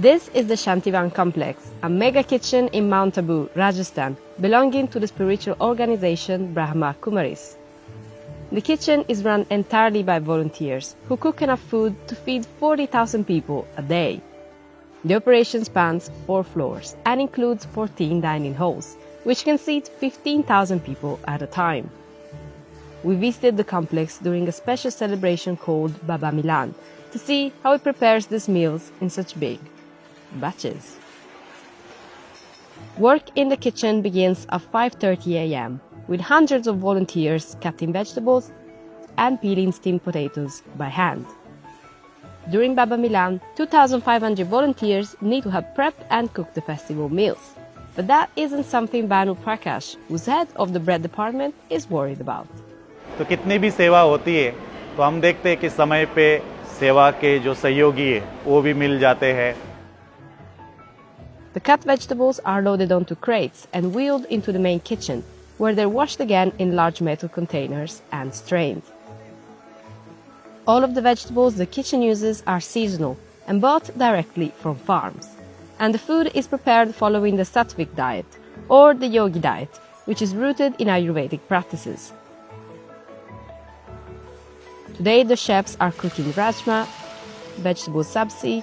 This is the Shantivan complex, a mega kitchen in Mount Abu, Rajasthan, belonging to the spiritual organization Brahma Kumaris. The kitchen is run entirely by volunteers who cook enough food to feed 40,000 people a day. The operation spans 4 floors and includes 14 dining halls, which can seat 15,000 people at a time. We visited the complex during a special celebration called Baba Milan to see how it prepares these meals in such big batches. Work in the kitchen begins at 5:30 a.m. with hundreds of volunteers cutting vegetables and peeling steamed potatoes by hand. During Baba Milan, 2,500 volunteers need to have prep and cook the festival meals. But that isn't something Banu Prakash, who's head of the bread department, is worried about. तो कितनी भी सेवा होती है तो हम देखते हैं कि समय पे सेवा के जो सहयोगी है वो भी मिल जाते हैं. The cut vegetables are loaded onto crates and wheeled into the main kitchen, where they're washed again in large metal containers and strained. All of the vegetables the kitchen uses are seasonal and bought directly from farms. And the food is prepared following the Sattvic diet, or the Yogi diet, which is rooted in Ayurvedic practices. Today the chefs are cooking rajma, vegetable sabzi,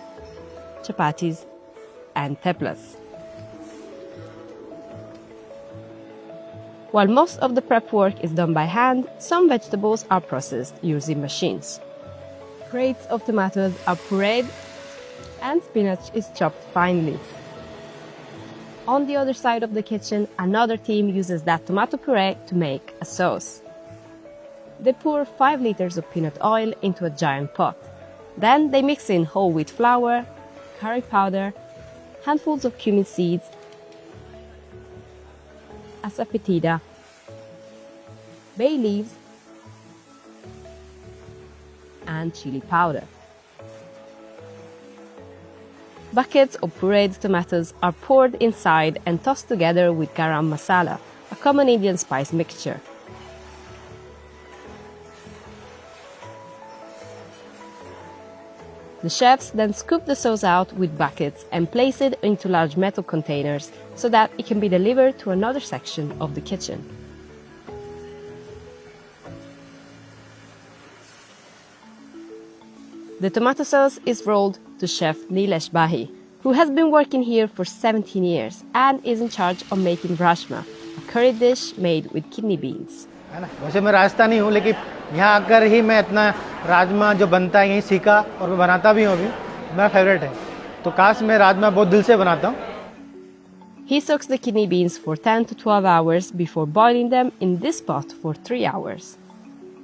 chapatis, and teplas. While most of the prep work is done by hand, some vegetables are processed using machines. Crates of tomatoes are pureed and spinach is chopped finely. On the other side of the kitchen, another team uses that tomato puree to make a sauce. They pour 5 liters of peanut oil into a giant pot. Then they mix in whole wheat flour, curry powder, handfuls of cumin seeds, asafoetida, bay leaves, and chili powder. Buckets of pureed tomatoes are poured inside and tossed together with garam masala, a common Indian spice mixture. The chefs then scoop the sauce out with buckets and place it into large metal containers so that it can be delivered to another section of the kitchen. The tomato sauce is rolled to Chef Nilesh Bahi, who has been working here for 17 years and is in charge of making rajma, a curry dish made with kidney beans. वैसे मैं राजस्थानी हूँ, लेकिन यहाँ आकर ही मैं इतना राजमा जो बनता है यहीं सीखा और मैं बनाता भी हूँ. अभी मेरा फेवरेट है, तो काश मैं राजमा बहुत दिल से बनाता हूँ. He soaks the kidney beans for 10 to 12 hours before boiling them in this pot for 3 hours.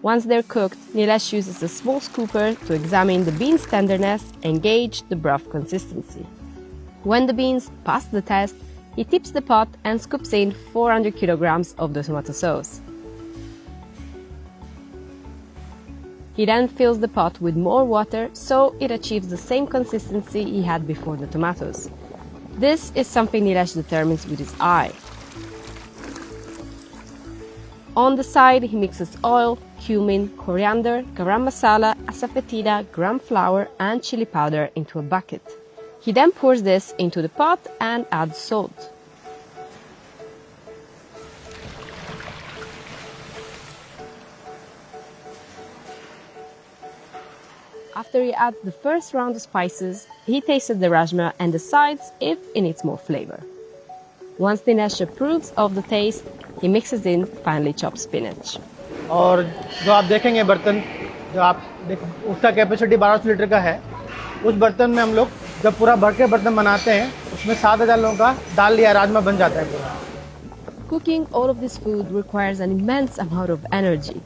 Once they're cooked, Nilesh uses a small scooper to examine the beans' tenderness and gauge the broth consistency. When the beans pass the test, he tips the pot and scoops in 400 kilograms of the tomato sauce. He then fills the pot with more water so it achieves the same consistency he had before the tomatoes. This is something Nilesh determines with his eye. On the side, he mixes oil, cumin, coriander, garam masala, asafoetida, gram flour, and chili powder into a bucket. He then pours this into the pot and adds salt. After he adds the first round of spices, he tastes the rajma and decides if it needs more flavor. Once Dinesh approves of the taste, he mixes in finely chopped spinach. और जो आप देखेंगे बर्तन, जो आप उसका capacity 1200 litre का है, उस बर्तन में हम लोग जब पूरा भर के बर्तन बनाते हैं, उसमें 7,000 लोगों का दाल या राजमा बन जाता है पूरा. Cooking all of this food requires an immense amount of energy.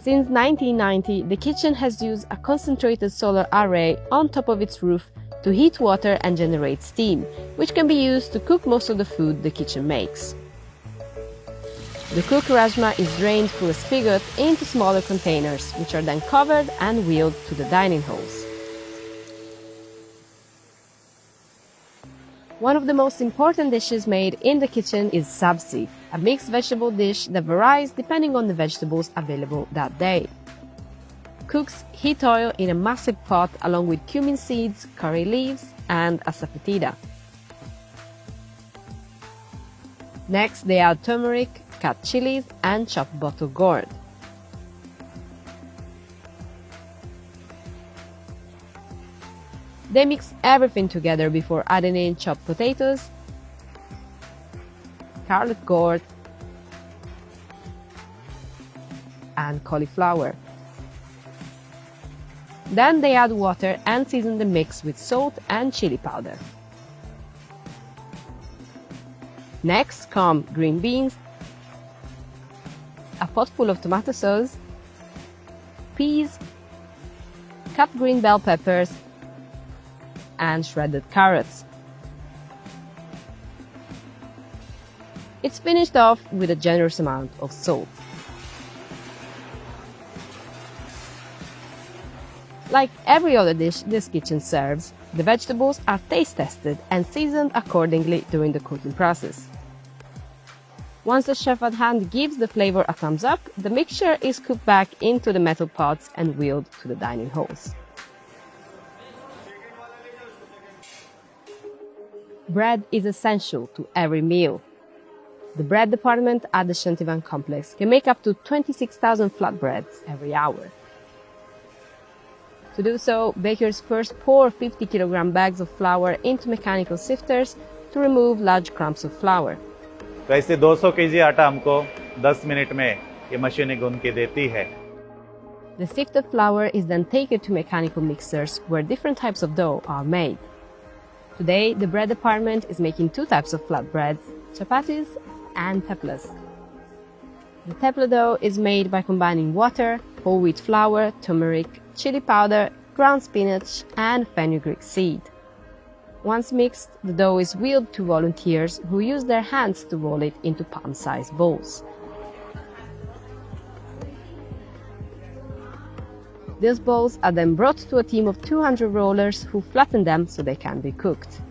Since 1990, the kitchen has used a concentrated solar array on top of its roof to heat water and generate steam, which can be used to cook most of the food the kitchen makes. The cooked rajma is drained through a spigot into smaller containers, which are then covered and wheeled to the dining halls. One of the most important dishes made in the kitchen is sabzi, a mixed vegetable dish that varies depending on the vegetables available that day. cooks heat oil in a massive pot along with cumin seeds, curry leaves, and asafoetida. Next, they add turmeric, cut chilies, and chopped bottle gourd. They mix everything together before adding in chopped potatoes, garlic gourd, and cauliflower. Then they add water and season the mix with salt and chili powder. Next come green beans, a pot full of tomato sauce, peas, cut green bell peppers, and shredded carrots. It's finished off with a generous amount of salt. Like every other dish this kitchen serves, the vegetables are taste tested and seasoned accordingly during the cooking process. Once the chef at hand gives the flavor a thumbs up, the mixture is cooked back into the metal pots and wheeled to the dining halls. Bread is essential to every meal. The bread department at the Shantivan complex can make up to 26,000 flatbreads every hour. To do so, bakers first pour 50 kilogram bags of flour into mechanical sifters to remove large clumps of flour. तो ऐसे 200 KG आटा हमको 10 minute में ये मशीनें गूंद के देती है. The sifted flour is then taken to mechanical mixers where different types of dough are made. Today, the bread department is making two types of flatbreads, chapatis and teplas. The tepla dough is made by combining water, whole wheat flour, turmeric, chili powder, ground spinach, and fenugreek seed. Once mixed, the dough is wheeled to volunteers who use their hands to roll it into palm-sized balls. These balls are then brought to a team of 200 rollers who flatten them so they can be cooked.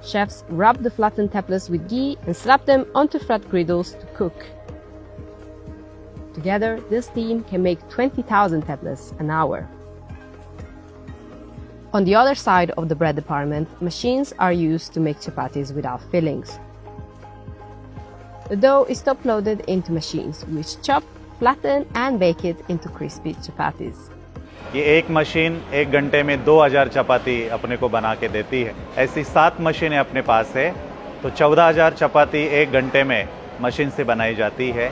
Chefs rub the flattened teplas with ghee and slap them onto flat griddles to cook. Together, this team can make 20,000 teplas an hour. On the other side of the bread department, machines are used to make chapatis without fillings. The dough is top-loaded into machines, which chop, flatten, and bake it into crispy chapatis. ये एक machine एक घंटे में 2000 चपाती अपने को बना के देती है. ऐसी 7 मशीनें अपने पास है, तो 14000 चपाती एक घंटे में मशीन से बनाई जाती है.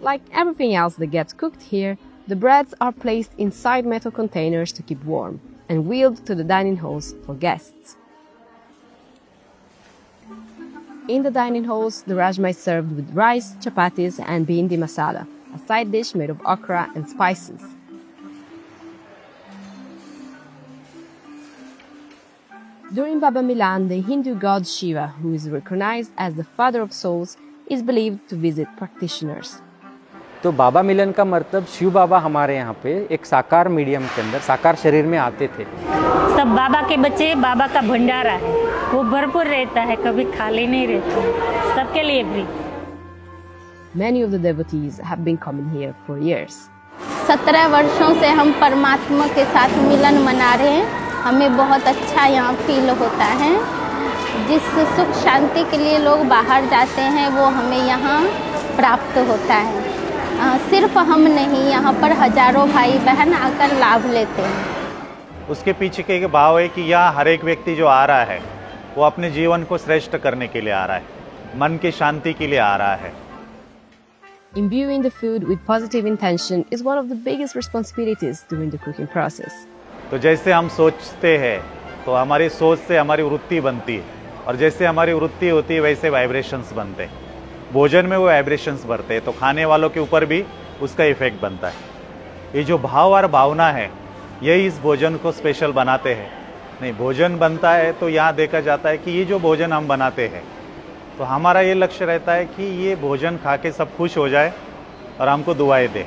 Like everything else that gets cooked here, the breads are placed inside metal containers to keep warm and wheeled to the dining halls for guests. In the dining halls, the rajma is served with rice, chapatis, and bhindi masala, a side dish made of okra and spices. During Baba Milan, the Hindu god Shiva, who is recognized as the father of souls, is believed to visit practitioners. तो बाबा मिलन का मतलब शिव बाबा हमारे यहाँ पे एक साकार medium के अंदर साकार शरीर में आते थे. सब बाबा के बच्चे, बाबा का भंडारा है, वो भरपूर रहता है, कभी खाली नहीं रहता, सबके लिए free. Many of the devotees have been coming here for years. 17 वर्षों से हम परमात्मा के साथ मिलन मना रहे हैं. हमें बहुत अच्छा यहाँ फील होता है. जिस सुख शांति के लिए लोग बाहर जाते हैं वो हमें यहाँ प्राप्त होता है. सिर्फ हम नहीं, यहाँ पर हजारों भाई बहन आकर लाभ लेते हैं. उसके पीछे के भाव है कि यहाँ हर एक व्यक्ति जो आ रहा है वो अपने जीवन को श्रेष्ठ करने के लिए आ रहा है, मन की शांति के लिए आ रहा है. Imbuing the food with positive intention is one of the biggest responsibilities during the cooking process. तो जैसे हम सोचते हैं तो हमारी सोच से हमारी वृत्ति बनती है, और जैसे हमारी वृत्ति होती है वैसे वाइब्रेशंस बनते हैं. भोजन में वो वाइब्रेशंस बढ़ते हैं तो खाने वालों के ऊपर भी उसका इफेक्ट बनता है. ये जो भाव और भावना है यही इस भोजन को स्पेशल बनाते हैं. नहीं, भोजन बनता है तो यहाँ देखा जाता है कि ये जो भोजन हम बनाते हैं तो हमारा ये लक्ष्य रहता है कि ये भोजन खा के सब खुश हो जाए और हमको दुआएं दे.